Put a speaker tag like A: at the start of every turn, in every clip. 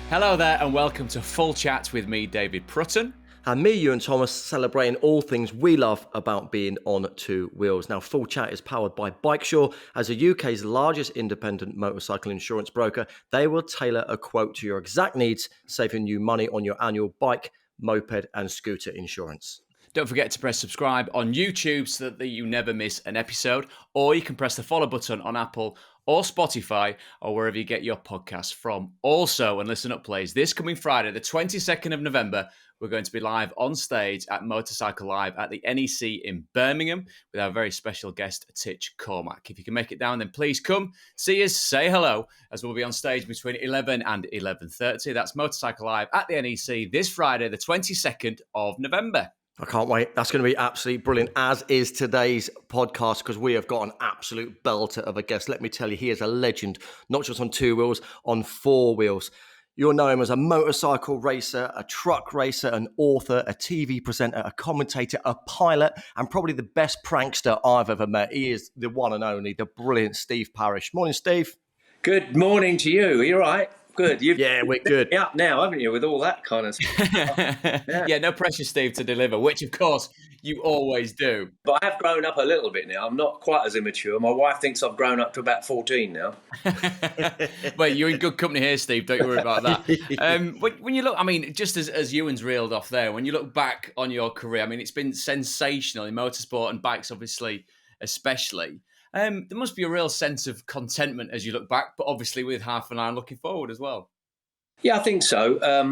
A: Hello there and welcome to Full Chat with me, David Prutton.
B: And me, Ewan Thomas, celebrating all things we love about being on two wheels. Now, Full Chat is powered by bikesure. As the UK's largest independent motorcycle insurance broker, they will tailor a quote to your exact needs, saving you money on your annual bike, moped and scooter insurance.
A: Don't forget to press subscribe on YouTube so that you never miss an episode, or you can press the follow button on Apple or Spotify or wherever you get your podcasts from. Also, and listen up please, this coming Friday, the 22nd of November, we're going to be live on stage at Motorcycle Live at the NEC in Birmingham with our very special guest, Titch Cormack. If you can make it down, then please come, see us, say hello, as we'll be on stage between 11 and 11:30. That's Motorcycle Live at the NEC this Friday, the 22nd of November.
B: I can't wait. That's going to be absolutely brilliant, as is today's podcast, because we have got an absolute belter of a guest. Let me tell you, he is a legend, not just on two wheels, on four wheels. You'll know him as a motorcycle racer, a truck racer, an author, a TV presenter, a commentator, a pilot, and probably the best prankster I've ever met. He is the one and only, the brilliant Steve Parrish. Morning, Steve.
C: Good morning to you. Are you all right? Good.
B: Yeah, we're good.
C: Up now, haven't you, with all that kind of stuff?
A: Yeah, no pressure, Steve, to deliver, which, of course, you always do.
C: But I have grown up a little bit now. I'm not quite as immature. My wife thinks I've grown up to about 14 now.
A: Well, you're in good company here, Steve. Don't you worry about that. When you look, I mean, just as Ewan's reeled off there, when you look back on your career, I mean, it's been sensational in motorsport and bikes, obviously, especially. There must be a real sense of contentment as you look back, but obviously with half an eye looking forward as well.
C: Yeah, I think so.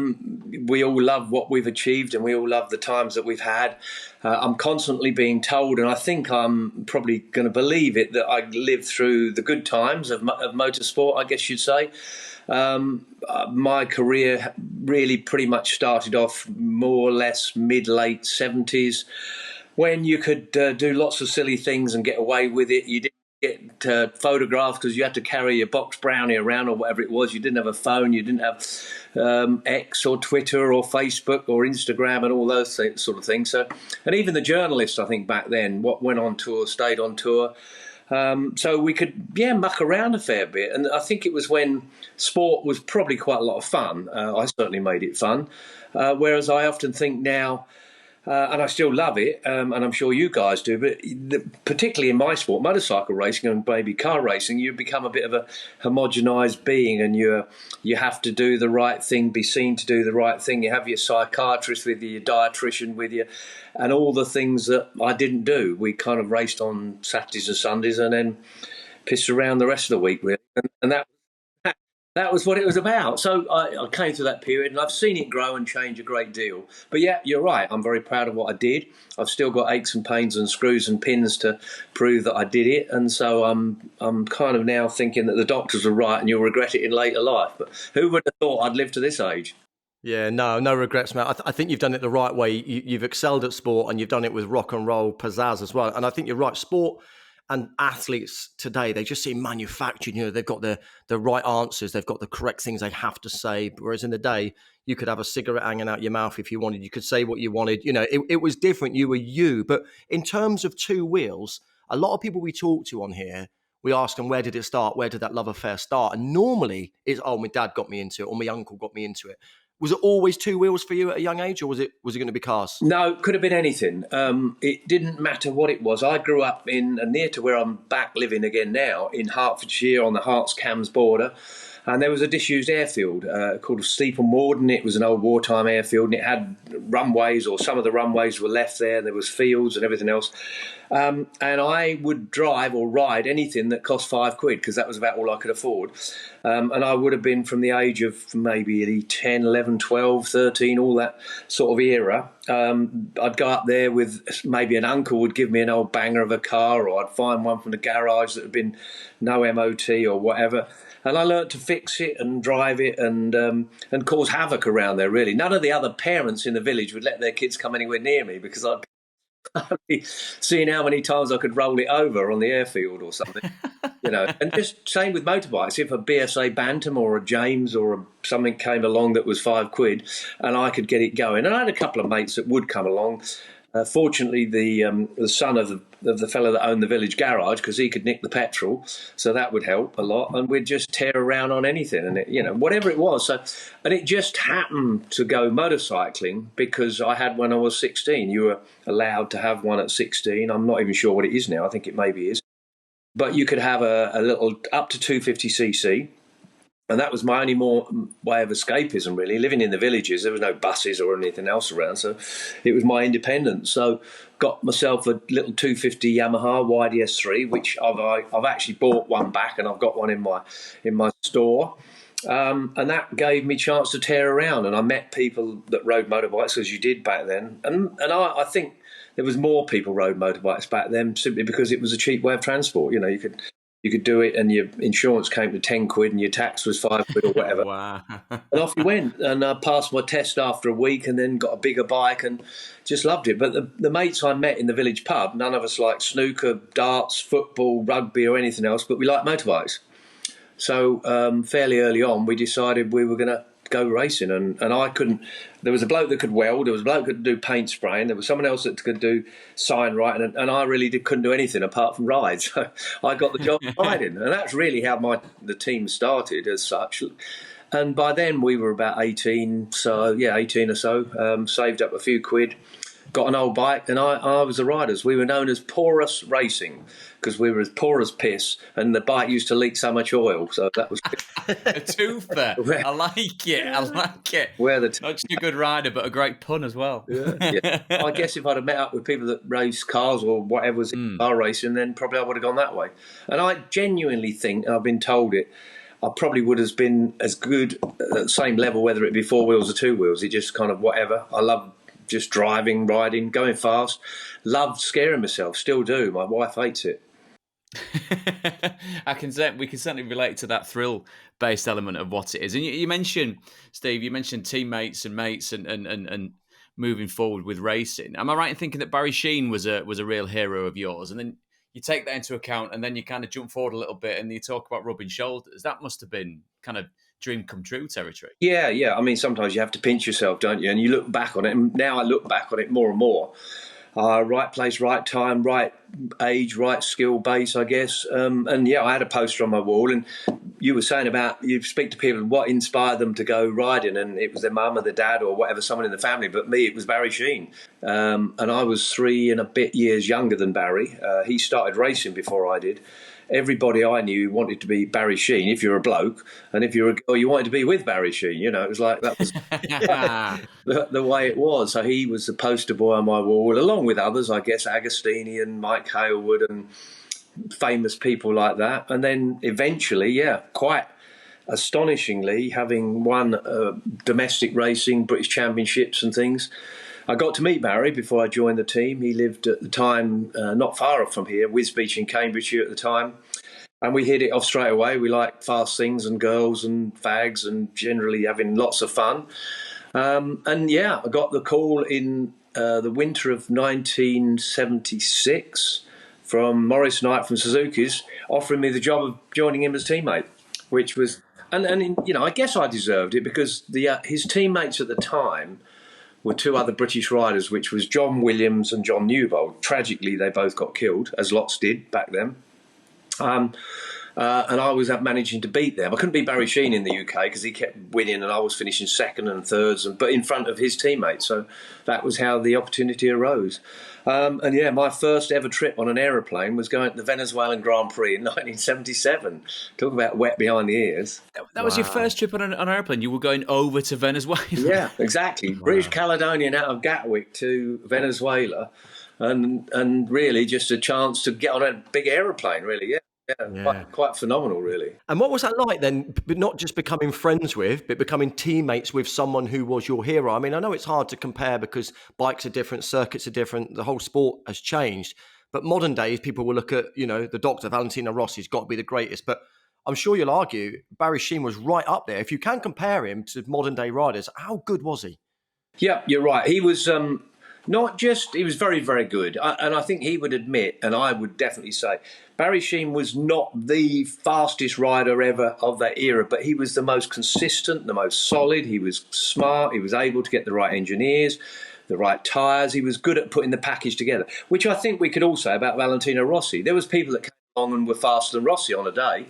C: We all love what we've achieved and we all love the times that we've had. I'm constantly being told, and I think I'm probably going to believe it, that I lived through the good times of motorsport, I guess you'd say. My career really pretty much started off more or less mid-late 70s, when you could do lots of silly things and get away with it. You didn't get photographs because you had to carry your box brownie around or whatever it was. You didn't have a phone. You didn't have X or Twitter or Facebook or Instagram and all those sort of things. So, and even the journalists, I think back then, what went on tour, stayed on tour. So we could, muck around a fair bit. And I think it was when sport was probably quite a lot of fun. I certainly made it fun. Whereas I often think now, and I still love it, and I'm sure you guys do, but particularly in my sport, motorcycle racing and maybe car racing, you become a bit of a homogenised being, and you have to do the right thing, be seen to do the right thing. You have your psychiatrist with you, your dietitian with you, and all the things that I didn't do. We kind of raced on Saturdays and Sundays and then pissed around the rest of the week, really. And that was what it was about. So I came through that period and I've seen it grow and change a great deal. But yeah, you're right. I'm very proud of what I did. I've still got aches and pains and screws and pins to prove that I did it. And so I'm kind of now thinking that the doctors were right and you'll regret it in later life. But who would have thought I'd live to this age?
B: Yeah, no regrets, mate. I think you've done it the right way. You've excelled at sport and you've done it with rock and roll pizzazz as well. And I think you're right. Sport and athletes today, they just seem manufactured. You know, they've got the right answers. They've got the correct things they have to say. Whereas in the day, you could have a cigarette hanging out your mouth if you wanted. You could say what you wanted. You know, it was different. You were you. But in terms of two wheels, a lot of people we talk to on here, we ask them, where did it start? Where did that love affair start? And normally it's, my dad got me into it or my uncle got me into it. Was it always two wheels for you at a young age, or was it going to be cars?
C: No, it could have been anything. It didn't matter what it was. I grew up in near to where I'm back living again now, in Hertfordshire on the Herts-Cambs border. And there was a disused airfield called Steeple Morden. It was an old wartime airfield, and it had runways, or some of the runways were left there. There was fields and everything else. And I would drive or ride anything that cost £5 because that was about all I could afford. And I would have been from the age of maybe 10, 11, 12, 13, all that sort of era. I'd go up there with maybe an uncle would give me an old banger of a car, or I'd find one from the garage that had been no MOT or whatever. And I learnt to fix it and drive it and cause havoc around there, really. None of the other parents in the village would let their kids come anywhere near me because I'd be seeing how many times I could roll it over on the airfield or something. You know, and just same with motorbikes. If a BSA Bantam or a James or something came along that was £5 and I could get it going. And I had a couple of mates that would come along. Fortunately, the son of the fellow that owned the village garage, because he could nick the petrol, so that would help a lot. And we'd just tear around on anything, and whatever it was. So, and it just happened to go motorcycling because I had when I was 16. You were allowed to have one at 16. I'm not even sure what it is now. I think it maybe is, but you could have a little up to 250cc. And that was my only more way of escapism, really. Living in the villages, there was no buses or anything else around, so it was my independence. So got myself a little 250 Yamaha YDS3, which I've actually bought one back, and I've got one in my store. And that gave me a chance to tear around, and I met people that rode motorbikes, as you did back then. And I think there was more people rode motorbikes back then simply because it was a cheap way of transport. You could do it, and your insurance came to 10 quid, and your tax was 5 quid or whatever.
A: Wow.
C: And off you went. And I passed my test after a week, and then got a bigger bike, and just loved it. But the mates I met in the village pub, none of us liked snooker, darts, football, rugby, or anything else, but we liked motorbikes. So fairly early on, we decided we were going to go racing, and I couldn't. There was a bloke that could weld, there was a bloke that could do paint spraying, there was someone else that could do sign writing, and I really couldn't do anything apart from ride. So I got the job riding, and that's really how the team started as such. And by then we were about 18, so 18 or so. Saved up a few quid, got an old bike, and I was the riders. We were known as porous racing because we were as poor as piss, and the bike used to leak so much oil. So that was
A: a twofer. I like it. I like it. Not just a good rider, but a great pun as well.
C: Yeah. I guess if I'd have met up with people that race cars or whatever was in car racing, then probably I would have gone that way. And I genuinely think, and I've been told it, I probably would have been as good at the same level, whether it be four wheels or two wheels. It just kind of whatever. I love just driving, riding, going fast. Loved scaring myself. Still do. My wife hates it.
A: We can certainly relate to that thrill-based element of what it is. And you mentioned, Steve, teammates and mates and moving forward with racing. Am I right in thinking that Barry Sheene was a real hero of yours? And then you take that into account, and then you kind of jump forward a little bit, and you talk about rubbing shoulders. That must have been kind of dream come true territory.
C: Yeah. I mean, sometimes you have to pinch yourself, don't you? And you look back on it, and now I look back on it more and more. Right place, right time, right age, right skill base, I guess. And I had a poster on my wall, and you were saying about you speak to people what inspired them to go riding, and it was their mum or their dad or whatever, someone in the family. But me, it was Barry Sheene, and I was 3 and a bit years younger than Barry. He started racing before I did. Everybody I knew wanted to be Barry Sheene if you're a bloke, and if you're a girl, you wanted to be with Barry Sheene. It was like that was the way it was. So he was the poster boy on my wall, along with others, I guess, Agostini and Mike Hailwood and famous people like that. And then eventually, quite astonishingly, having won domestic racing, British Championships and things, I got to meet Barry before I joined the team. He lived at the time not far off from here, Wisbech in Cambridgeshire at the time. And we hit it off straight away. We liked fast things and girls and fags and generally having lots of fun. I got the call in the winter of 1976 from Maurice Knight from Suzuki's offering me the job of joining him as teammate, which was, I guess I deserved it because his teammates at the time were 2 other British riders, which was John Williams and John Newbold. Tragically, they both got killed, as lots did back then. And I was managing to beat them. I couldn't beat Barry Sheene in the UK because he kept winning, and I was finishing second and thirds, but in front of his teammates. So that was how the opportunity arose. My first ever trip on an aeroplane was going to the Venezuelan Grand Prix in 1977. Talk about wet behind the ears.
A: That was your first trip on an aeroplane? You were going over to Venezuela?
C: Yeah, exactly. Wow. British Caledonian out of Gatwick to Venezuela, and really just a chance to get on a big aeroplane, really, yeah. Quite phenomenal, really.
B: And what was that like then? But not just becoming friends with, but becoming teammates with someone who was your hero. I mean, I know it's hard to compare because bikes are different, circuits are different, the whole sport has changed. But modern days, people will look at, the doctor, Valentino Rossi's got to be the greatest. But I'm sure you'll argue Barry Sheene was right up there. If you can compare him to modern day riders, how good was he?
C: Yeah, you're right. He was he was very, very good. And I think he would admit, and I would definitely say, Barry Sheene was not the fastest rider ever of that era, but he was the most consistent, the most solid. He was smart. He was able to get the right engineers, the right tyres. He was good at putting the package together, which I think we could all say about Valentino Rossi. There was people that came along and were faster than Rossi on a day.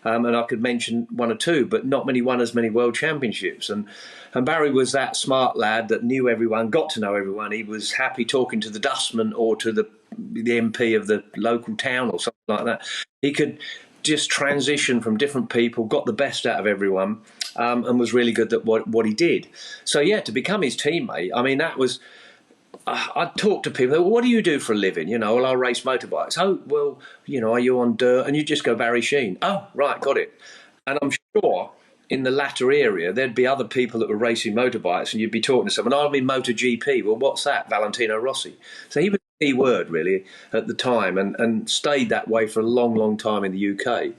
C: And I could mention one or two, but not many won as many world championships. And Barry was that smart lad that knew everyone, got to know everyone. He was happy talking to the dustman or to the MP of the local town or something like that. He could just transition from different people, got the best out of everyone, and was really good at what he did. So, yeah, to become his teammate, I mean, that was... I'd talk to people, well, what do you do for a living? Well, I race motorbikes. Oh, well, are you on dirt? And you just go Barry Sheene. Oh, right, got it. And I'm sure in the latter area, there'd be other people that were racing motorbikes and you'd be talking to someone, I'm in MotoGP. Well, what's that? Valentino Rossi. So he was the key word, really, at the time and stayed that way for a long, long time in the UK.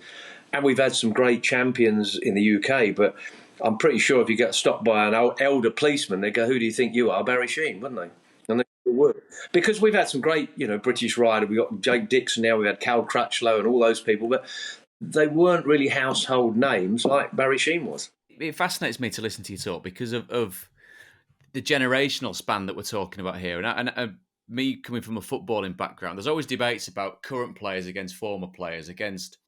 C: And we've had some great champions in the UK, but I'm pretty sure if you get stopped by an elder policeman, they go, who do you think you are? Barry Sheene, wouldn't they? And they would. Because we've had some great, British riders. We've got Jake Dixon now, we've had Cal Crutchlow and all those people, but they weren't really household names like Barry Sheene was.
A: It fascinates me to listen to you talk because of the generational span that we're talking about here. And me coming from a footballing background, there's always debates about current players against former players, against.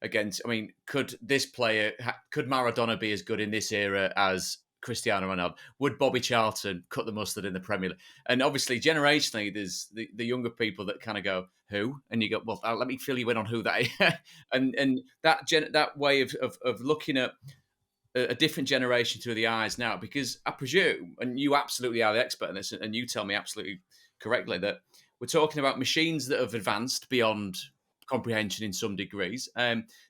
A: I mean, could Maradona be as good in this era as Cristiano Ronaldo? Would Bobby Charlton cut the mustard in the Premier League? And obviously, generationally, there's the younger people that kind of go, who? And you go, well, let me fill you in on who that is. and that way of looking at a different generation through the eyes now, because I presume, and you absolutely are the expert in this, and you tell me absolutely correctly, that we're talking about machines that have advanced beyond comprehension in some degrees,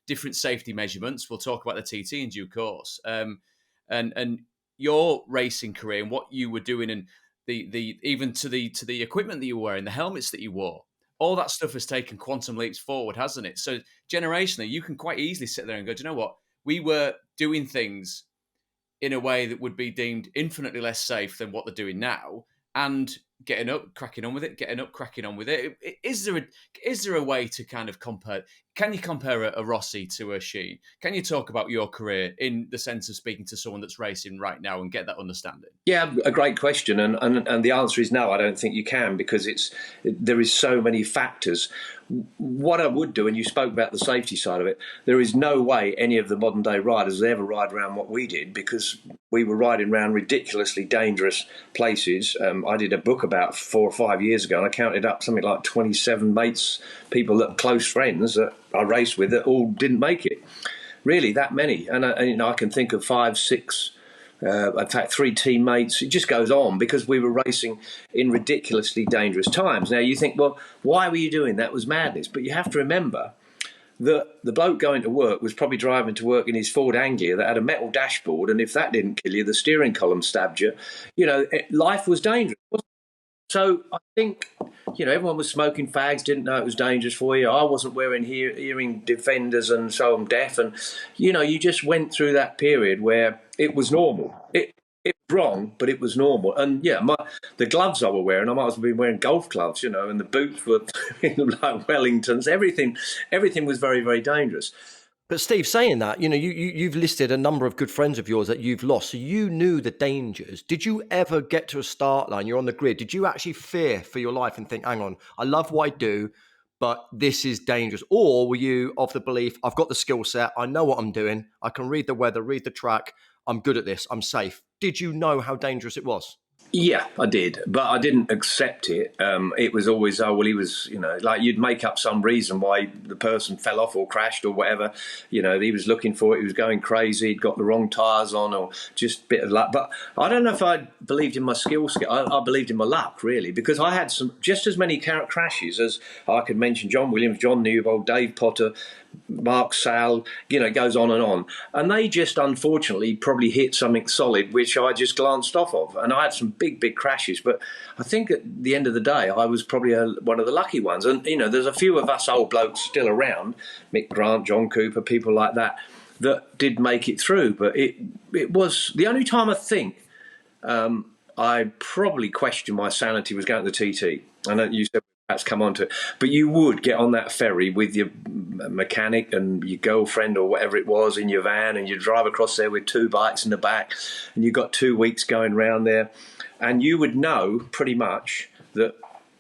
A: different safety measurements. We'll talk about the TT in due course. And your racing career and what you were doing, and the even to the equipment that you were wearing, the helmets that you wore, all that stuff has taken quantum leaps forward, hasn't it? So generationally, you can quite easily sit there and go, do you know what? We were doing things in a way that would be deemed infinitely less safe than what they're doing now, and getting up, cracking on with it. Is there a way to kind of compare? Can you compare a Rossi to a Sheene? Can you talk about your career in the sense of speaking to someone that's racing right now and get that understanding?
C: Yeah, a great question, and the answer is no. I don't think you can, because there is so many factors. What I would do, and you spoke about the safety side of it, there is no way any of the modern day riders would ever ride around what we did, because we were riding around ridiculously dangerous places. I did a book about 4 or 5 years ago, and I counted up something like 27 mates, people that close friends that I raced with, that all didn't make it. Really, that many. And I can think of 5, 6, in fact 3 teammates. It just goes on, because we were racing in ridiculously dangerous times. Now you think, well, why were you doing that? It was madness. But you have to remember that the bloke going to work was probably driving to work in his Ford Anglia that had a metal dashboard, and if that didn't kill you, the steering column stabbed you. Life was dangerous. So I think, everyone was smoking fags, didn't know it was dangerous for you. I wasn't wearing hearing defenders, and so I'm deaf. And, you just went through that period where it was normal. It was wrong, but it was normal. And, the gloves I were wearing, I might as well be wearing golf gloves, and the boots were like Wellingtons. Everything was very, very dangerous.
B: But Steve, saying that, you've listed a number of good friends of yours that you've lost. So you knew the dangers. Did you ever get to a start line? You're on the grid. Did you actually fear for your life and think, hang on, I love what I do, but this is dangerous? Or were you of the belief, I've got the skill set, I know what I'm doing, I can read the weather, read the track, I'm good at this, I'm safe? Did you know how dangerous it was?
C: Yeah, I did, but I didn't accept it. It was always, he was, like you'd make up some reason why the person fell off or crashed or whatever. He was looking for it, he was going crazy, he'd got the wrong tyres on, or just a bit of luck. But I don't know if I believed in my skill. I believed in my luck, really, because I had just as many crashes as I could mention. John Williams, John Newbold, Dave Potter, Mark Sal, it goes on. And they just unfortunately probably hit something solid, which I just glanced off of. And I had some big crashes. But I think at the end of the day, I was probably one of the lucky ones. And, there's a few of us old blokes still around, Mick Grant, John Cooper, people like that did make it through. But it was the only time I think I probably questioned my sanity was going to the TT. I know you said that's come on to it, but you would get on that ferry with your mechanic and your girlfriend or whatever it was in your van, and you drive across there with 2 bikes in the back, and you got 2 weeks going round there. and you would know pretty much that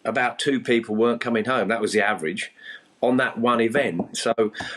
C: about 2 people weren't coming home. That was the average on that one event. So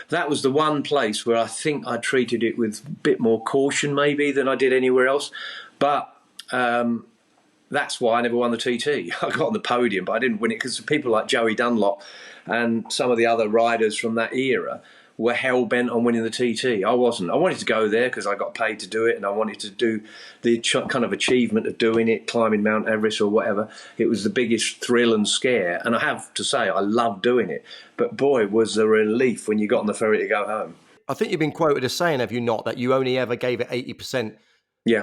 C: that was the one place where I think I treated it with a bit more caution maybe than I did anywhere else. But that's why I never won the TT. I got on the podium, but I didn't win it because people like Joey Dunlop and some of the other riders from that era were hell-bent on winning the TT. I wasn't. I wanted to go there because I got paid to do it, and I wanted to do the kind of achievement of doing it, climbing Mount Everest or whatever. It was the biggest thrill and scare, and I have to say I loved doing it. But boy, was a relief when you got on the ferry to go home.
B: I think you've been quoted as saying, have you not, that you only ever gave it 80%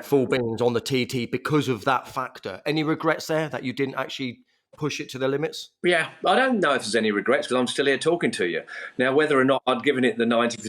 B: full beans on the TT because of that factor. Any regrets there that you didn't actually push it to the limits?
C: Yeah, I don't know if there's any regrets because I'm still here talking to you. Now, whether or not I'd given it the 90%,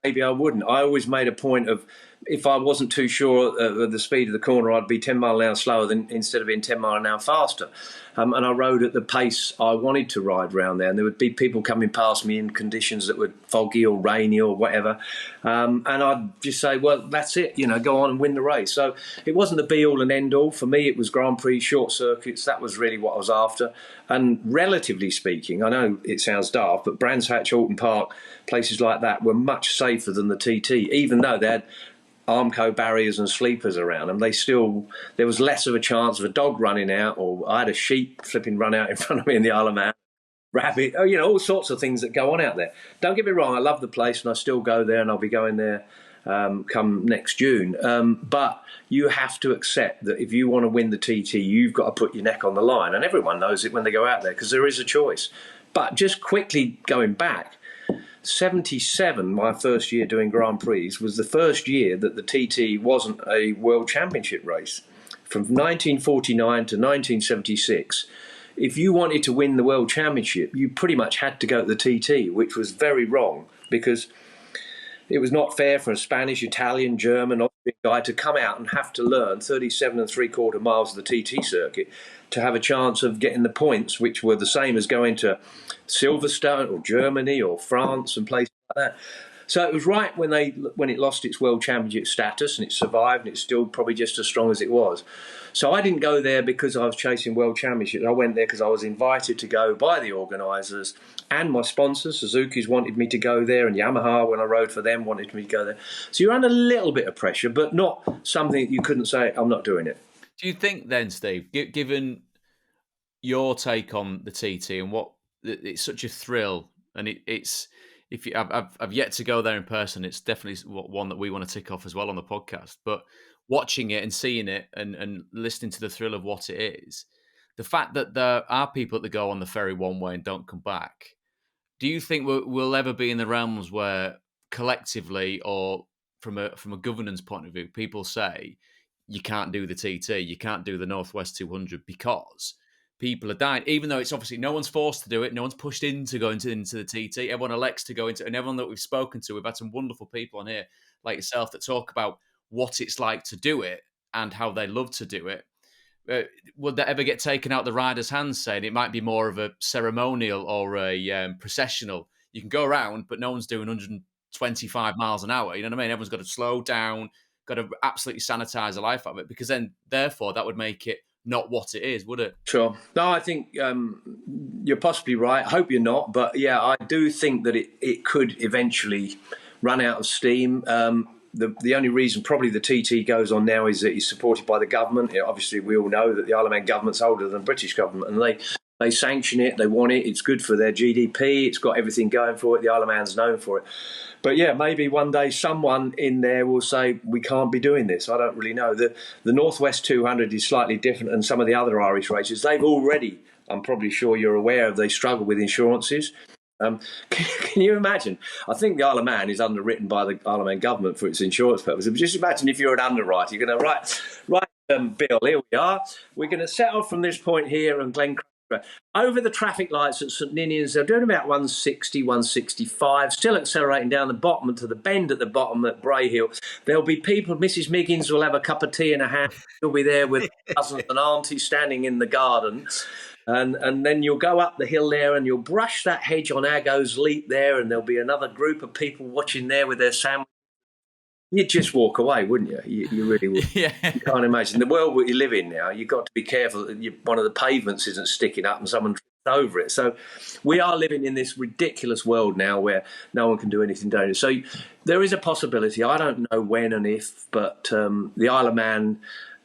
C: maybe I wouldn't. I always made a point of, if I wasn't too sure of the speed of the corner, I'd be 10 mile an hour slower than instead of being 10 mile an hour faster. And I rode at the pace I wanted to ride round there. And there would be people coming past me in conditions that were foggy or rainy or whatever. And I'd just say, well, that's it, go on and win the race. So it wasn't the be-all and end-all. For me, it was Grand Prix, short circuits. That was really what I was after. And relatively speaking, I know it sounds daft, but Brands Hatch, Alton Park, places like that were much safer than the TT, even though they had Armco barriers and sleepers around them. There was less of a chance of a dog running out, or I had a sheep flipping run out in front of me in the Isle of Man, rabbit, all sorts of things that go on out there. Don't get me wrong, I love the place and I still go there, and I'll be going there come next June. But you have to accept that if you want to win the TT, you've got to put your neck on the line, and everyone knows it when they go out there because there is a choice. But just quickly going back, 77, my first year doing Grand Prix, was the first year that the TT wasn't a World Championship race. From 1949 to 1976, if you wanted to win the World Championship, you pretty much had to go to the TT, which was very wrong because it was not fair for a Spanish, Italian, German, Austrian guy to come out and have to learn 37 3/4 miles of the TT circuit to have a chance of getting the points, which were the same as going to Silverstone or Germany or France and places like that. So it was right when it lost its World Championship status, and it survived, and it's still probably just as strong as it was. So I didn't go there because I was chasing World Championships. I went there because I was invited to go by the organisers and my sponsors. Suzuki's wanted me to go there, and Yamaha, when I rode for them, wanted me to go there. So you're under a little bit of pressure, but not something that you couldn't say, I'm not doing it.
A: Do you think then, Steve, given your take on the TT and what it's such a thrill, and it's if you, I've yet to go there in person, it's definitely one that we want to tick off as well on the podcast. But watching it and seeing it and listening to the thrill of what it is, the fact that there are people that go on the ferry one way and don't come back, do you think we'll ever be in the realms where collectively or from a governance point of view, people say you can't do the TT, you can't do the Northwest 200 because people are dying, even though it's obviously no one's forced to do it, no one's pushed into going into the TT, everyone elects to go into it, and everyone that we've spoken to, we've had some wonderful people on here like yourself that talk about what it's like to do it and how they love to do it. Would that ever get taken out the rider's hands, saying it might be more of a ceremonial or a processional? You can go around, but no one's doing 125 miles an hour. You know what I mean? Everyone's got to slow down, got to absolutely sanitize the life of it, because then, therefore, that would make it not what it is, would it?
C: Sure. No, I think you're possibly right. I hope you're not. But yeah, I do think that it could eventually run out of steam. The only reason probably the TT goes on now is that it's supported by the government. Obviously, we all know that the Isle of Man government's older than the British government, and they sanction it, they want it, it's good for their GDP, it's got everything going for it, the Isle of Man's known for it. But yeah, maybe one day someone in there will say, we can't be doing this. I don't really know. The Northwest 200 is slightly different than some of the other Irish races. They've already, I'm probably sure you're aware, they struggle with insurances. Can you imagine? I think the Isle of Man is underwritten by the Isle of Man government for its insurance purposes. But just imagine if you're an underwriter, you're going to right, Bill, here we are. We're going to set off from this point here and Glen over the traffic lights at St Ninians. They're doing about 160, 165, still accelerating down the bottom and to the bend at the bottom at Bray Hill. There'll be people, Mrs Miggins will have a cup of tea in her hand. She'll be there with cousins and aunties standing in the garden. And then you'll go up the hill there and you'll brush that hedge on Aggo's Leap there, and there'll be another group of people watching there with their sandwich. You'd just walk away, wouldn't you? You really would.
A: Yeah.
C: You can't imagine the world we live in now. You've got to be careful that one of the pavements isn't sticking up and someone trips over it. So we are living in this ridiculous world now where no one can do anything dangerous. So there is a possibility. I don't know when and if, but the Isle of Man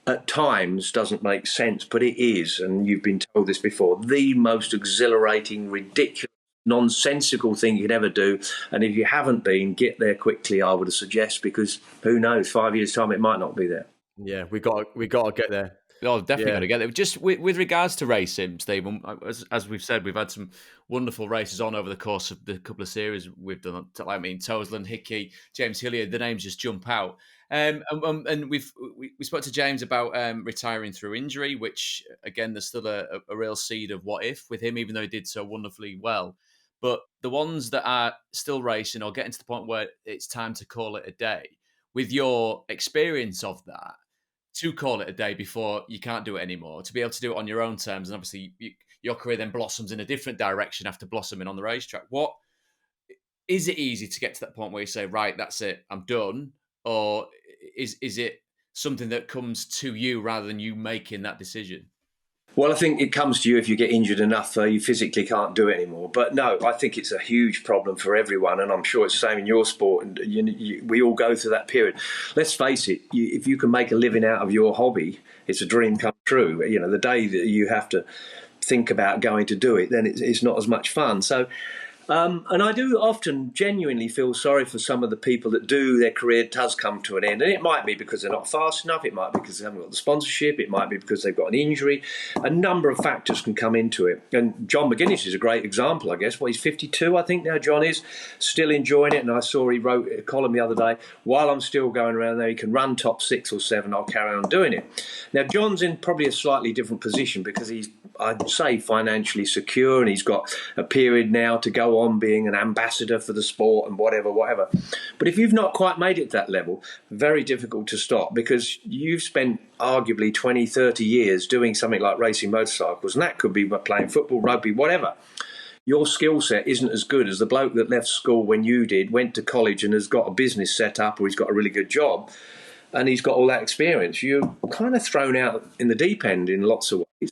C: at times doesn't make sense, but it is, and you've been told this before, the most exhilarating, ridiculous, nonsensical thing you could ever do. And if you haven't been, get there quickly, I would suggest, because who knows, 5 years' time it might not be there.
B: Yeah, we got to get there.
A: Oh, definitely
B: Yeah.
A: got to get there. Just with regards to racing, Stephen, as we've said, we've had some wonderful races on over the course of the couple of series we've done. I mean, Toseland, Hickey, James Hilliard, the names just jump out. And we spoke to James about retiring through injury, which, again, there's still a real seed of what if with him, even though he did so wonderfully well. But the ones that are still racing or getting to the point where it's time to call it a day, with your experience of that, to call it a day before you can't do it anymore, to be able to do it on your own terms. And obviously your career then blossoms in a different direction after blossoming on the racetrack. What is it easy to get to that point where you say, right, that's it, I'm done? Or is it something that comes to you rather than you making that decision?
C: Well, I think it comes to you if you get injured enough you physically can't do it anymore. But no, I think it's a huge problem for everyone, and I'm sure it's the same in your sport. And we all go through that period. Let's face it, if you can make a living out of your hobby, it's a dream come true. You know, the day that you have to think about going to do it, then it's not as much fun. So, and I do often genuinely feel sorry for some of the people that do, their career does come to an end. And it might be because they're not fast enough. It might be because they haven't got the sponsorship. It might be because they've got an injury. A number of factors can come into it. And John McGuinness is a great example, I guess. Well, he's 52, I think now, John is. Still enjoying it. And I saw he wrote a column the other day, while I'm still going around there, he can run top 6 or 7, I'll carry on doing it. Now, John's in probably a slightly different position because he's, I'd say, financially secure, and he's got a period now to go on being an ambassador for the sport and whatever. But if you've not quite made it to that level, very difficult to stop, because you've spent arguably 20, 30 years doing something like racing motorcycles, and that could be playing football, rugby, whatever. Your skill set isn't as good as the bloke that left school when you did, went to college and has got a business set up, or he's got a really good job and he's got all that experience. You're kind of thrown out in the deep end in lots of ways.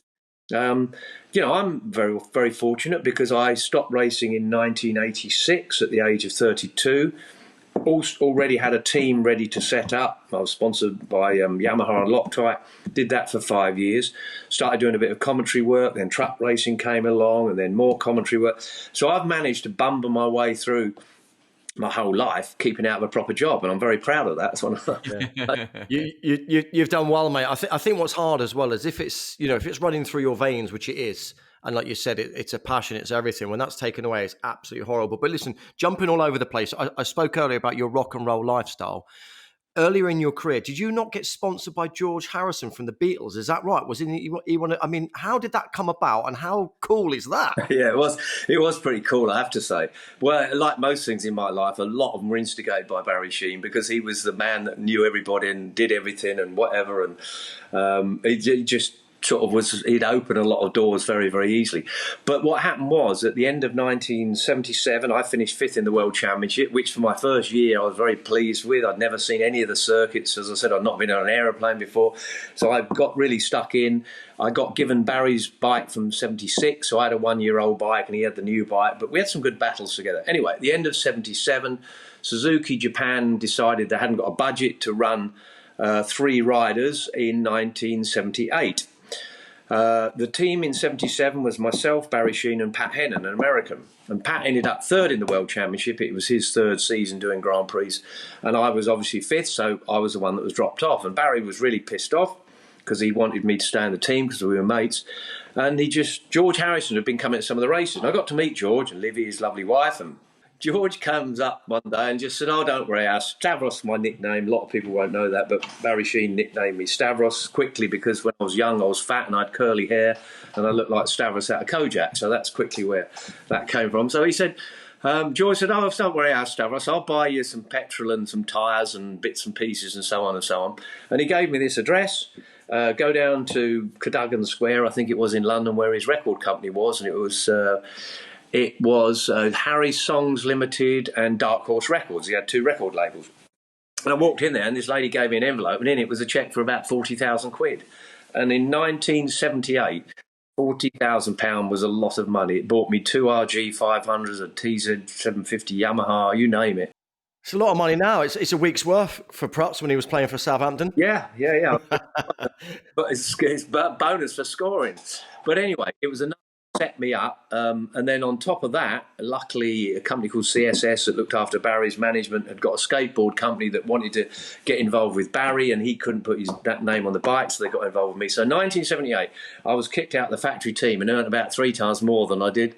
C: I'm very, very fortunate because I stopped racing in 1986 at the age of 32. Already had a team ready to set up. I was sponsored by Yamaha and Loctite. Did that for 5 years. Started doing a bit of commentary work. Then truck racing came along, and then more commentary work. So I've managed to bumble my way through my whole life, keeping out of a proper job, and I'm very proud of that. That's what
B: You've done well, mate. I think what's hard as well is if it's running through your veins, which it is, and like you said, it's a passion, it's everything. When that's taken away, it's absolutely horrible. But listen, jumping all over the place. I spoke earlier about your rock and roll lifestyle. Earlier in your career, did you not get sponsored by George Harrison from the Beatles? Is that right? Was Iwan? I mean, how did that come about, and how cool is that?
C: Yeah, it was pretty cool, I have to say. Well, like most things in my life, a lot of them were instigated by Barry Sheene, because he was the man that knew everybody and did everything and whatever, and he just sort of he'd open a lot of doors very, very easily. But what happened was, at the end of 1977, I finished 5th in the World Championship, which for my first year I was very pleased with. I'd never seen any of the circuits. As I said, I'd not been on an aeroplane before. So I got really stuck in. I got given Barry's bike from 76, so I had a 1-year-old bike and he had the new bike. But we had some good battles together. Anyway, at the end of 77, Suzuki Japan decided they hadn't got a budget to run 3 riders in 1978. The team in 77 was myself, Barry Sheene and Pat Hennon, an American. And Pat ended up 3rd in the World Championship. It was his 3rd season doing Grand Prix. And I was obviously 5th, so I was the one that was dropped off. And Barry was really pissed off because he wanted me to stay in the team because we were mates. And George Harrison had been coming to some of the races. And I got to meet George and Livy, his lovely wife, and George comes up one day and just said, "Oh, don't worry, Stavros, my nickname. A lot of people won't know that, but Barry Sheene nicknamed me Stavros quickly because when I was young, I was fat and I had curly hair and I looked like Stavros out of Kojak. So that's quickly where that came from." So he said, George said, "Oh, don't worry, Stavros, I'll buy you some petrol and some tyres and bits and pieces and so on and so on." And he gave me this address. Go down to Cadogan Square, I think it was in London, where his record company was, and it was Harry's Songs Limited and Dark Horse Records. He had 2 record labels. And I walked in there, and this lady gave me an envelope, and in it was a cheque for about 40,000 quid. And in 1978, £40,000 was a lot of money. It bought me two RG 500s, a TZ 750 Yamaha, you name it.
B: It's a lot of money now. It's a week's worth for Prutz when he was playing for Southampton.
C: Yeah. But it's bonus for scoring. But anyway, it was enough to set me up. And then on top of that, luckily, a company called CSS that looked after Barry's management had got a skateboard company that wanted to get involved with Barry, and he couldn't put that name on the bike, so they got involved with me. So 1978, I was kicked out of the factory team and earned about 3 times more than I did.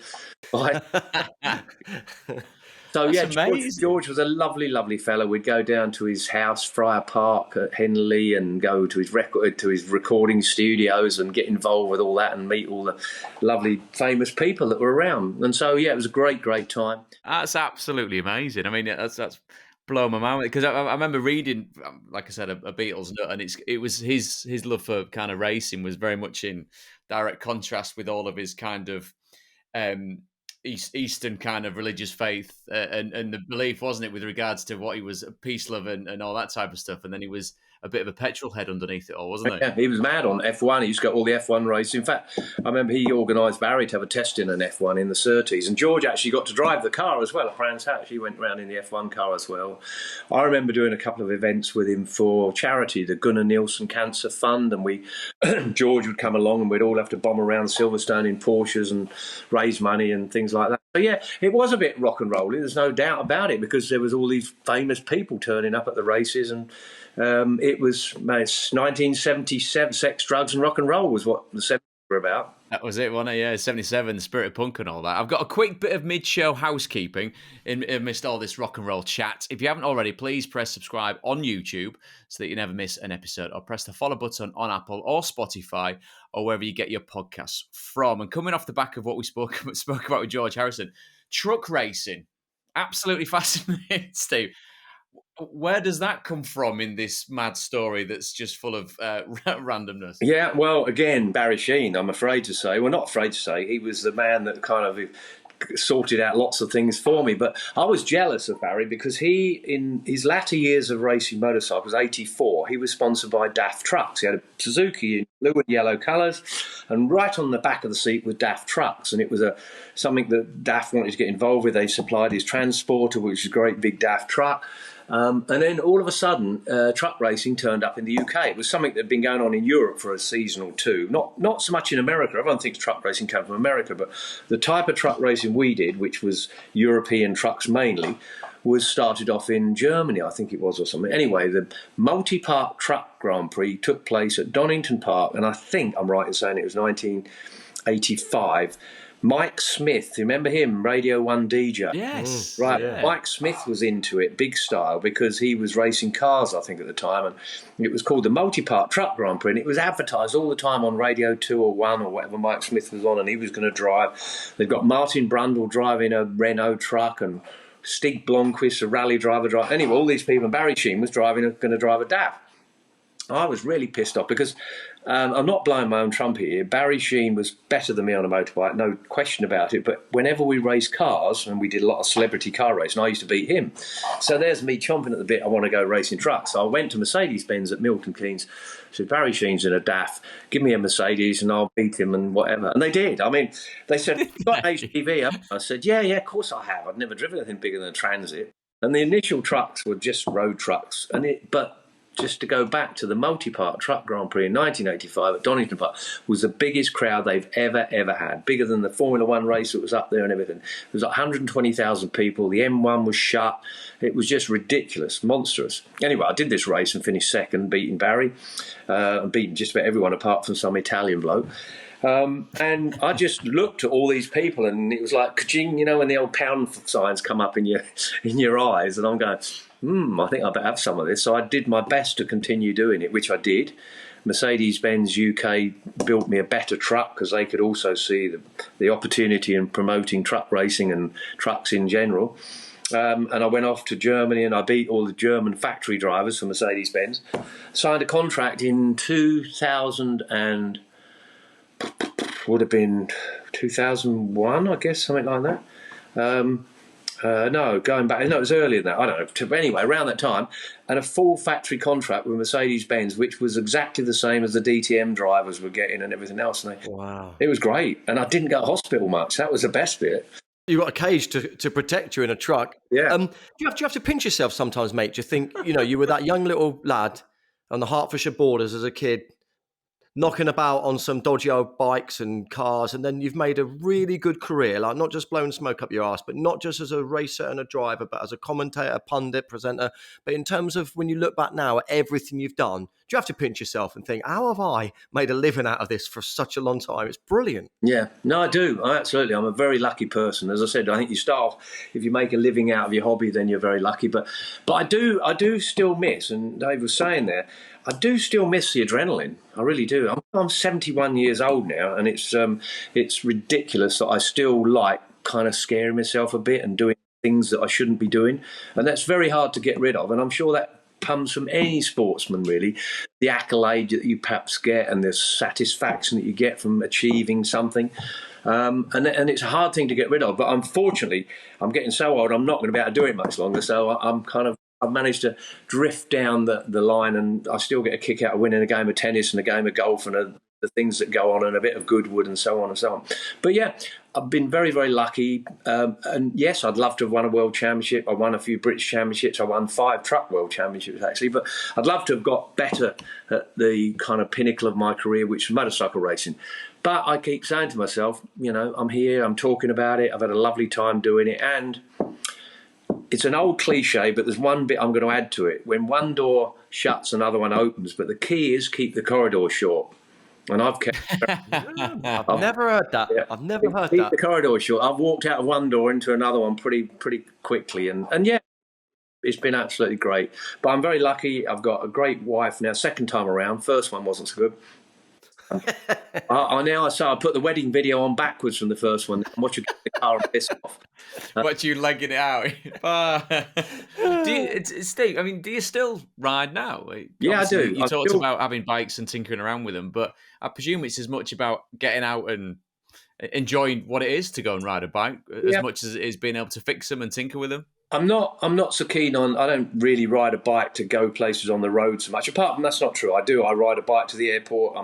C: So
A: That's
C: George was a lovely, lovely fellow. We'd go down to his house, Friar Park at Henley, and go to his recording studios and get involved with all that and meet all the lovely, famous people that were around. And so, it was a great, great time.
A: That's absolutely amazing. I mean, that's blown my mind, because I remember reading, like I said, a Beatles nut, and it was his love for kind of racing was very much in direct contrast with all of his kind of Eastern kind of religious faith and the belief, wasn't it, with regards to what he was, peace, love, and all that type of stuff. And then he was a bit of a petrol head underneath it all, wasn't he?
C: Yeah, he was mad on F1. He used to go all the F1 races. In fact, I remember he organised Barry to have a test in an F1 in the Surtees, and George actually got to drive the car as well at Brands Hatch. He went round in the F1 car as well. I remember doing a couple of events with him for charity, the Gunnar Nielsen Cancer Fund, and George would come along and we'd all have to bomb around Silverstone in Porsches and raise money and things like that. So yeah, it was a bit rock and rolling, there's no doubt about it, because there was all these famous people turning up at the races, and it was 1977. Sex, drugs, and rock and roll was what the 70s were about.
A: That was it, wasn't it? Yeah, 77, the spirit of punk and all that. I've got a quick bit of mid-show housekeeping amidst all this rock and roll chat. If you haven't already, please press subscribe on YouTube so that you never miss an episode, or press the follow button on Apple or Spotify or wherever you get your podcasts from. And coming off the back of what we spoke about with George Harrison, truck racing, absolutely fascinating, Steve. Where does that come from in this mad story that's just full of randomness?
C: Yeah, well, again, Barry Sheene, I'm afraid to say. Well, not afraid to say. He was the man that kind of sorted out lots of things for me. But I was jealous of Barry because he, in his latter years of racing motorcycles, 84, he was sponsored by DAF Trucks. He had a Suzuki in blue and yellow colours, and right on the back of the seat was DAF Trucks. And it was something that DAF wanted to get involved with. They supplied his transporter, which is a great big DAF truck. And then all of a sudden, truck racing turned up in the UK. It was something that had been going on in Europe for a season or two. Not so much in America. Everyone thinks truck racing came from America, but the type of truck racing we did, which was European trucks mainly, was started off in Germany, I think it was, or something. Anyway, the multi-park truck Grand Prix took place at Donington Park, and I think I'm right in saying it was 1985. Mike Smith, remember him, Radio 1 DJ?
A: Yes.
C: Right,
A: yeah.
C: Mike Smith was into it, big style, because he was racing cars, I think, at the time, and it was called the Multi-Part Truck Grand Prix, and it was advertised all the time on Radio 2 or 1 or whatever Mike Smith was on, and he was going to drive. They've got Martin Brundle driving a Renault truck, and Stig Blomqvist, a rally driver. Anyway, all these people, and Barry Sheene was going to drive a DAF. I was really pissed off because I'm not blowing my own trumpet here. Barry Sheene was better than me on a motorbike, no question about it. But whenever we raced cars, and we did a lot of celebrity car racing, I used to beat him. So there's me chomping at the bit. I want to go racing trucks. So I went to Mercedes-Benz at Milton Keynes. Said, Barry Sheene's in a DAF. Give me a Mercedes and I'll beat him and whatever. And they did. I mean, they said, "You've got an HGV, haven't you?" I said, yeah, of course I have. I've never driven anything bigger than a Transit. And the initial trucks were just road trucks. But just to go back to the multi-part truck Grand Prix in 1985 at Donington Park, was the biggest crowd they've ever had, bigger than the Formula One race that was up there and everything. There was like 120,000 people. The M1 was shut. It was just ridiculous, monstrous. Anyway, I did this race and finished second, beating Barry, beating just about everyone apart from some Italian bloke. And I just looked at all these people, and it was like ka-ching, when the old pound signs come up in your eyes, and I'm going, I think I better have some of this. So I did my best to continue doing it, which I did. Mercedes-Benz UK built me a better truck because they could also see the opportunity in promoting truck racing and trucks in general. And I went off to Germany and I beat all the German factory drivers for Mercedes-Benz. Signed a contract in 2000 and would have been 2001, I guess, something like that. No, going back, no, it was earlier than that. I don't know. Anyway, around that time, and a full factory contract with Mercedes-Benz, which was exactly the same as the DTM drivers were getting and everything else. And
B: Wow.
C: it was great. And I didn't go to hospital much. That was the best bit.
B: You've got a cage to protect you in a truck.
C: Yeah.
B: Do you have to pinch yourself sometimes, mate? Do you think, you were that young little lad on the Hertfordshire borders as a kid, knocking about on some dodgy old bikes and cars, and then you've made a really good career, like not just blowing smoke up your ass, but not just as a racer and a driver, but as a commentator, pundit, presenter. But in terms of when you look back now at everything you've done, do you have to pinch yourself and think, how have I made a living out of this for such a long time? It's brilliant.
C: Yeah, no, I do. Absolutely. I'm a very lucky person. As I said, I think you start off, if you make a living out of your hobby, then you're very lucky. But I do still miss, and Dave was saying there, I do still miss the adrenaline. I really do. I'm 71 years old now, and it's ridiculous that I still like kind of scaring myself a bit and doing things that I shouldn't be doing, and that's very hard to get rid of. And I'm sure that comes from any sportsman, really. The accolade that you perhaps get and the satisfaction that you get from achieving something. And it's a hard thing to get rid of. But unfortunately, I'm getting so old, I'm not going to be able to do it much longer. So I've managed to drift down the line, and I still get a kick out of winning a game of tennis and a game of golf and the things that go on and a bit of Goodwood and so on and so on. But yeah, I've been very, very lucky. And yes, I'd love to have won a world championship. I won a few British championships. I won 5 truck world championships, actually. But I'd love to have got better at the kind of pinnacle of my career, which was motorcycle racing. But I keep saying to myself, I'm here, I'm talking about it. I've had a lovely time doing it. And it's an old cliche, but there's one bit I'm going to add to it. When one door shuts, another one opens. But the key is keep the corridor short. And I've kept.
B: I've never heard that.
C: Yeah.
B: I've never heard
C: keep
B: that.
C: the corridor short. I've walked out of one door into another one pretty quickly, and yeah, it's been absolutely great. But I'm very lucky. I've got a great wife now. Second time around. First one wasn't so good. I put the wedding video on backwards from the first one. I'm watching the car and piss off.
A: Watch you legging it out. Steve, I mean, do you still ride now?
C: Yeah,
A: obviously,
C: I do.
A: You talked about having bikes and tinkering around with them, but I presume it's as much about getting out and enjoying what it is to go and ride a bike as much as it is being able to fix them and tinker with them.
C: I'm not so keen on. I don't really ride a bike to go places on the road so much. Apart from that's not true. I ride a bike to the airport.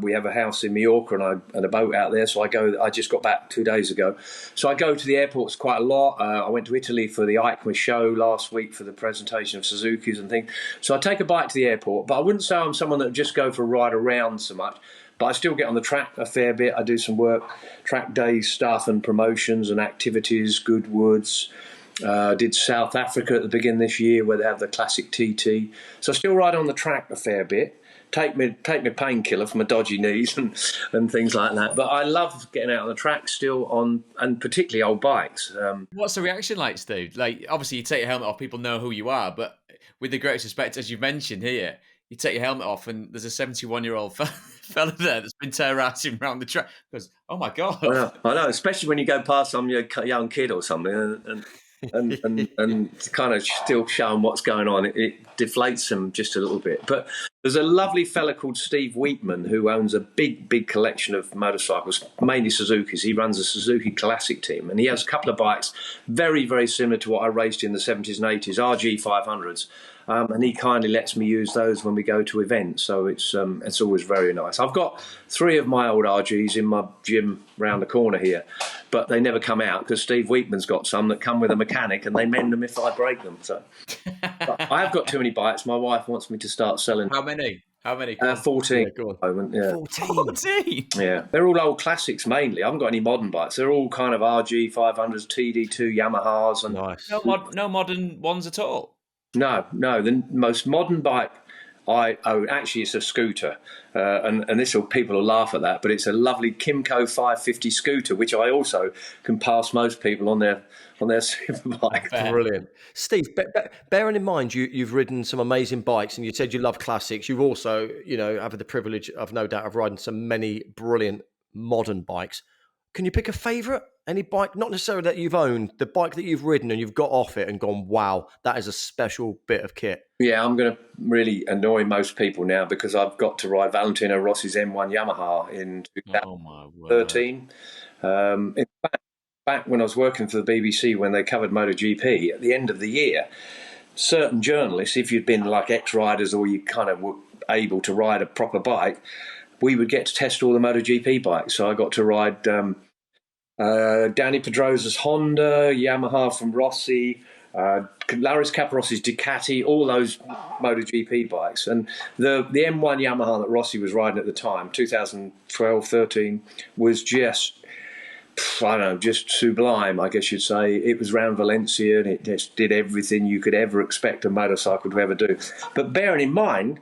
C: We have a house in Mallorca and a boat out there, so I go. I just got back 2 days ago, so I go to the airports quite a lot. I went to Italy for the EICMA show last week for the presentation of Suzuki's and things. So I take a bike to the airport, but I wouldn't say I'm someone that would just go for a ride around so much. But I still get on the track a fair bit. I do some work, track day stuff and promotions and activities, Goodwoods. Did South Africa at the beginning of this year where they have the classic TT. So I still ride on the track a fair bit. Take me painkiller for my dodgy knees and things like that. But I love getting out on the track still and particularly old bikes.
A: What's the reaction like, Steve? Like, obviously you take your helmet off, people know who you are, but with the greatest respect, as you've mentioned here, you take your helmet off and there's a 71-year-old fella there that's been terrorising around the track. Because, oh my God.
C: I know, especially when you go past some young kid or something and kind of still showing what's going on, it deflates them just a little bit. But there's a lovely fella called Steve Wheatman who owns a big collection of motorcycles, mainly Suzuki's. He runs a Suzuki Classic team, and he has a couple of bikes very, very similar to what I raced in the 70s and 80s, RG 500s. And he kindly lets me use those when we go to events, so it's always very nice. I've got 3 of my old RGs in my gym round the corner here, but they never come out because Steve Wheatman's got some that come with a mechanic and they mend them if I break them. So I have got too many bikes. My wife wants me to start selling.
A: How many?
C: 14
B: Yeah, go on.
C: at the moment, yeah.
A: 14?
C: Yeah, they're all old classics mainly. I haven't got any modern bikes. They're all kind of RG 500s, TD2 Yamahas. And
B: Nice.
A: No modern ones at all?
C: No. The most modern bike I own, actually, it's a scooter. And people will laugh at that, but it's a lovely Kimco 550 scooter, which I also can pass most people on their superbike.
B: Brilliant. Steve, bearing in mind you've ridden some amazing bikes and you said you love classics, you've also, have the privilege of no doubt of riding some many brilliant modern bikes. Can you pick a favourite? Any bike, not necessarily that you've owned, the bike that you've ridden and you've got off it and gone, wow, that is a special bit of kit?
C: Yeah, I'm going to really annoy most people now because I've got to ride Valentino Rossi's M1 Yamaha in 2013. In fact, back when I was working for the BBC when they covered MotoGP, at the end of the year, certain journalists, if you'd been like ex-riders or you kind of were able to ride a proper bike, we would get to test all the MotoGP bikes. So I got to ride Danny Pedrosa's Honda, Yamaha from Rossi, Laris Caparossi's Ducati, all those MotoGP bikes. And the M1 Yamaha that Rossi was riding at the time, 2012, 13, was just, I don't know, just sublime, I guess you'd say. It was round Valencia and it just did everything you could ever expect a motorcycle to ever do. But bearing in mind,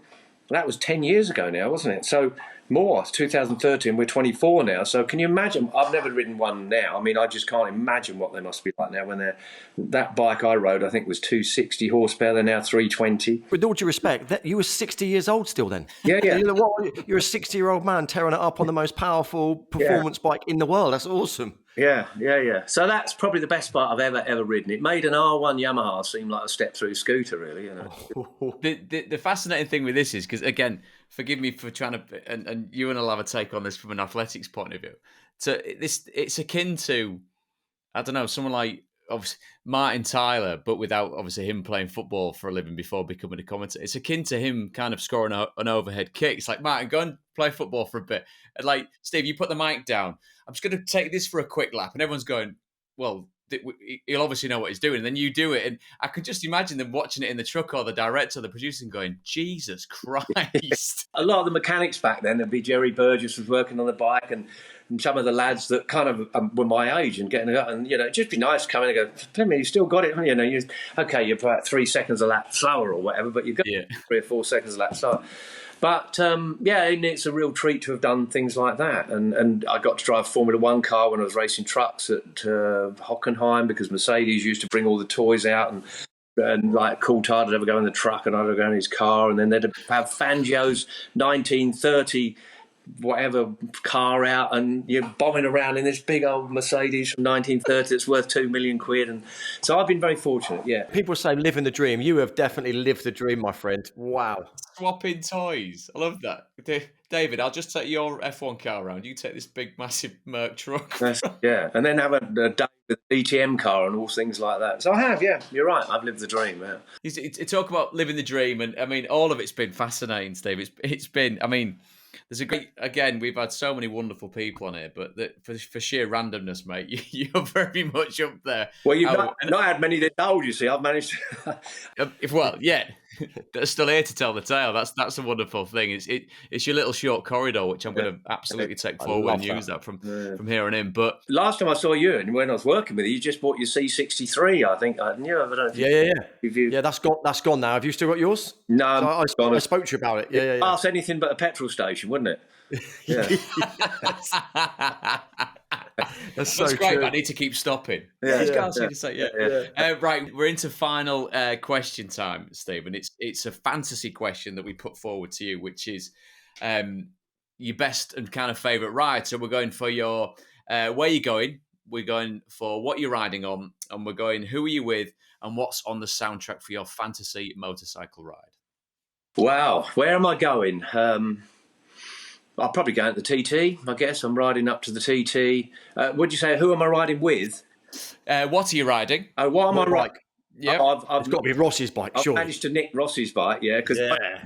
C: that was 10 years ago now, wasn't it? So more, 2013, we're 24 now. So can you imagine? I've never ridden one now. I mean, I just can't imagine what they must be like now when they're... That bike I rode, I think, was 260 horsepower. They're now 320.
B: With all due respect, you were 60 years old still then.
C: Yeah.
B: You're a 60-year-old man tearing it up on the most powerful performance bike in the world. That's awesome.
C: Yeah. So that's probably the best bike I've ever ridden. It made an R1 Yamaha seem like a step-through scooter, really. You know.
A: The fascinating thing with this is, because, again, forgive me for trying to, and you and I'll have a take on this from an athletics point of view. So it's akin to, I don't know, someone like obviously Martin Tyler, but without obviously him playing football for a living before becoming a commentator. It's akin to him kind of scoring an overhead kick. It's like, Martin, go and play football for a bit. And like, Steve, you put the mic down. I'm just going to take this for a quick lap. And everyone's going, well, he'll obviously know what he's doing. And then you do it. And I could just imagine them watching it in the truck, or the director, or the producer, going, Jesus Christ.
C: A lot of the mechanics back then, there'd be Jerry Burgess was working on the bike, and some of the lads that kind of were my age and getting it up, and, you know, it'd just be nice coming and go, Plymouth, you still got it, you know, you're about 3 seconds a lap slower or whatever, but you've got 3 or 4 seconds a lap slower. But, it's a real treat to have done things like that. And I got to drive a Formula One car when I was racing trucks at Hockenheim, because Mercedes used to bring all the toys out, and like Coulthard would ever go in the truck and I'd ever go in his car, and then they'd have Fangio's 1930 whatever car out, and you're bombing around in this big old Mercedes from 1930 that's worth £2 million. And so I've been very fortunate.
B: People say living the dream. You have definitely lived the dream, my friend. Wow.
A: Swapping toys, I love that. David, I'll just take your F1 car around, you take this big massive Merc truck.
C: And then have a day with an DTM car and all things like that. So I have, you're right, I've lived the dream.
A: You talk about living the dream, and I mean, all of it's been fascinating, Steve. It's been, I mean, there's a great, again, we've had so many wonderful people on here, but for sheer randomness, mate, you're very much up there.
C: Well, you've not had many that old, you see. I've managed to...
A: They're still here to tell the tale. That's a wonderful thing. It's your little short corridor, which I'm going to absolutely take forward and use that from here on in. But
C: last time I saw you, and when I was working with you just bought your C63, I think. I don't know if
B: Yeah, that's gone now. Have you still got yours?
C: No,
B: I spoke to you about it. Yeah.
C: Pass anything but a petrol station, wouldn't it? Yeah.
A: That's so great, but I need to keep stopping. Right, we're into final question time, Stephen. It's a fantasy question that we put forward to you, which is your best and kind of favourite ride. So we're going for your where you're going, we're going for what you're riding on, and we're going who are you with, and what's on the soundtrack for your fantasy motorcycle ride.
C: Wow, where am I going? I'll probably go at the TT, I guess. I'm riding up to the TT. Would you say, who am I riding with?
A: What are you riding?
C: What am I riding?
A: Yeah,
C: I've
B: got to be Rossi's bike,
C: I've
B: surely.
C: managed to nick Rossi's bike, because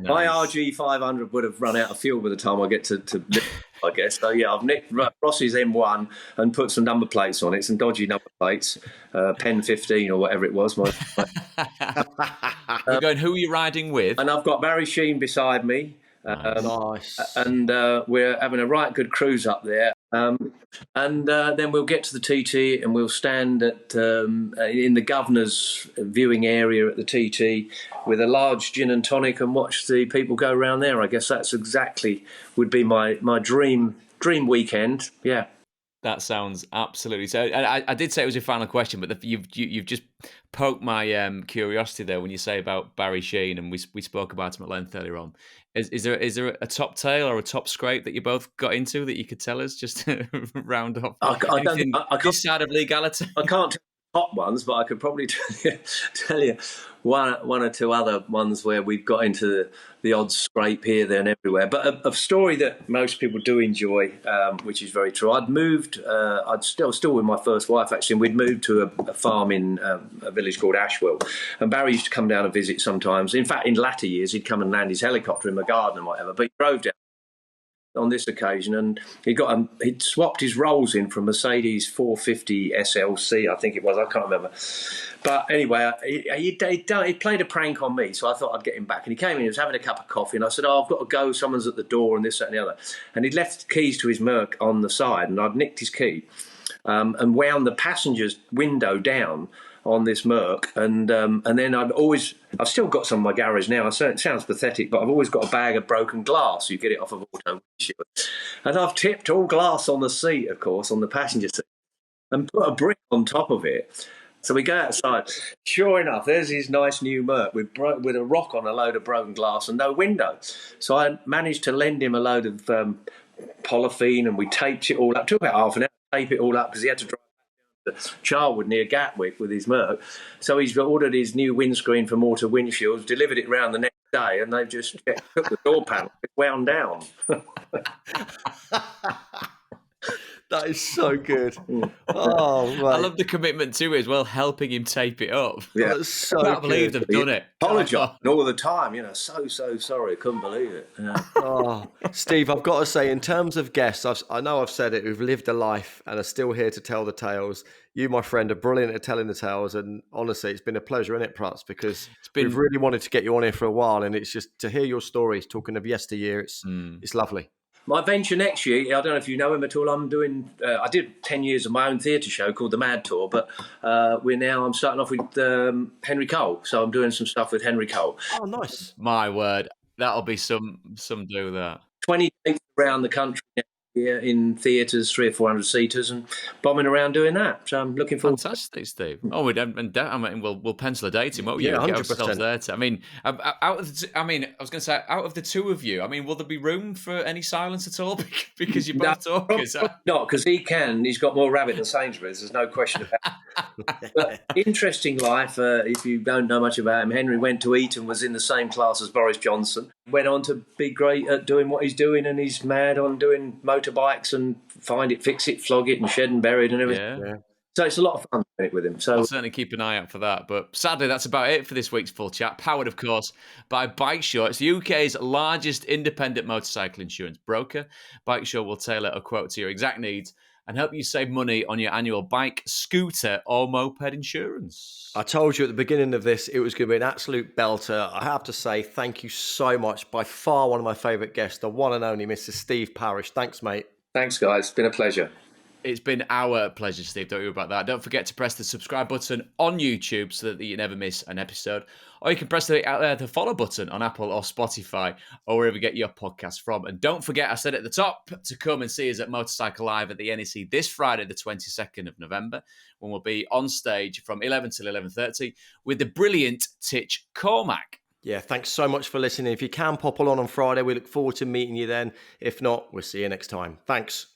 C: my RG500 would have run out of fuel by the time I get to I guess. So, I've nicked Rossi's M1 and put some number plates on it, some dodgy number plates, Pen 15 or whatever it was.
A: You're going, who are you riding with?
C: And I've got Barry Sheene beside me.
B: Nice.
C: And we're having a right good cruise up there. And then we'll get to the TT and we'll stand in the governor's viewing area at the TT with a large gin and tonic and watch the people go around there. I guess that's exactly would be my dream weekend. Yeah.
A: That sounds absolutely so. I did say it was your final question, but you've just poked my curiosity there when you say about Barry Sheene, and we spoke about him at length earlier on. Is there a top tail or a top scrape that you both got into that you could tell us just to round off?
C: I can't
A: this side of legality.
C: I can't tell top ones, but I could probably tell you one or two other ones where we've got into the odd scrape here, there, and everywhere. But a story that most people do enjoy, which is very true. I'd moved. I'd still with my first wife actually, and we'd moved to a farm in a village called Ashwell. And Barry used to come down and visit sometimes. In fact, in latter years, he'd come and land his helicopter in my garden and whatever. But he drove down on this occasion, and he'd swapped his rolls in from Mercedes 450 SLC, I think it was. I can't remember. But anyway, he played a prank on me, so I thought I'd get him back. And he came in, he was having a cup of coffee, and I said, I've got to go, someone's at the door, and this, that, and the other. And he'd left the keys to his Merc on the side, and I'd nicked his key and wound the passenger's window down on this Merc, and then I've still got some in my garage now. It sounds pathetic, but I've always got a bag of broken glass. You get it off of auto windshield, and I've tipped all glass on the seat, of course, on the passenger seat, and put a brick on top of it. So we go outside. Sure enough, there's his nice new Merc with a rock on a load of broken glass and no window. So I managed to lend him a load of polythene, and we taped it all up. It took about half an hour to tape it all up because he had to drive Charwood near Gatwick with his Merc. So he's ordered his new windscreen from Auto Windshields, delivered it round the next day, and they've just took the door panel, it's wound down.
B: That is so good. Oh, right.
A: I love the commitment to it as well, helping him tape it up.
C: Yeah.
B: That's so
A: I can't believe they've done it.
C: Apologising all the time, so sorry, I couldn't believe it. Yeah.
B: Oh, Steve, I've got to say, in terms of guests, I know I've said it, we've lived a life and are still here to tell the tales. You, my friend, are brilliant at telling the tales, and honestly, it's been a pleasure, isn't it, Prutz? Because we've really wanted to get you on here for a while, and it's just to hear your stories, talking of yesteryear, it's lovely.
C: My venture next year, I don't know if you know him at all, I'm doing, I did 10 years of my own theatre show called The Mad Tour, but I'm starting off with Henry Cole, so I'm doing some stuff with Henry Cole.
B: Oh, nice.
A: My word, that'll be some do that.
C: 20 dates around the country next year in theatres, 300 or 400 seaters, and bombing around doing that. So I'm looking forward.
A: Fantastic, Steve. Oh, we'll pencil a date in, won't we?
B: Yeah, 100%.
A: Get ourselves there. Out of the two of you, will there be room for any silence at all? Because you're both talkers.
C: Not, because he's got more rabbit than Sainsbury's, there's no question about it. But interesting life, if you don't know much about him, Henry went to Eton, was in the same class as Boris Johnson, went on to be great at doing what he's doing, and he's mad on doing motorbikes and find it, fix it, flog it, and shed and buried and everything. Yeah. So it's a lot of fun doing it with him. So
A: I'll certainly keep an eye out for that. But sadly, that's about it for this week's Full Chat. Powered, of course, by Bikesure. It's the UK's largest independent motorcycle insurance broker. Bikesure will tailor a quote to your exact needs and help you save money on your annual bike, scooter, or moped insurance.
B: I told you at the beginning of this, it was going to be an absolute belter. I have to say, thank you so much. By far, one of my favourite guests, the one and only Mr. Steve Parrish. Thanks, mate.
C: Thanks, guys. It's been a pleasure.
A: It's been our pleasure, Steve. Don't worry about that. Don't forget to press the subscribe button on YouTube so that you never miss an episode. Or you can press the follow button on Apple or Spotify or wherever you get your podcast from. And don't forget, I said at the top, to come and see us at Motorcycle Live at the NEC this Friday, the 22nd of November, when we'll be on stage from 11 till 11:30 with the brilliant Titch Cormac.
B: Yeah, thanks so much for listening. If you can pop along on Friday, we look forward to meeting you then. If not, we'll see you next time. Thanks.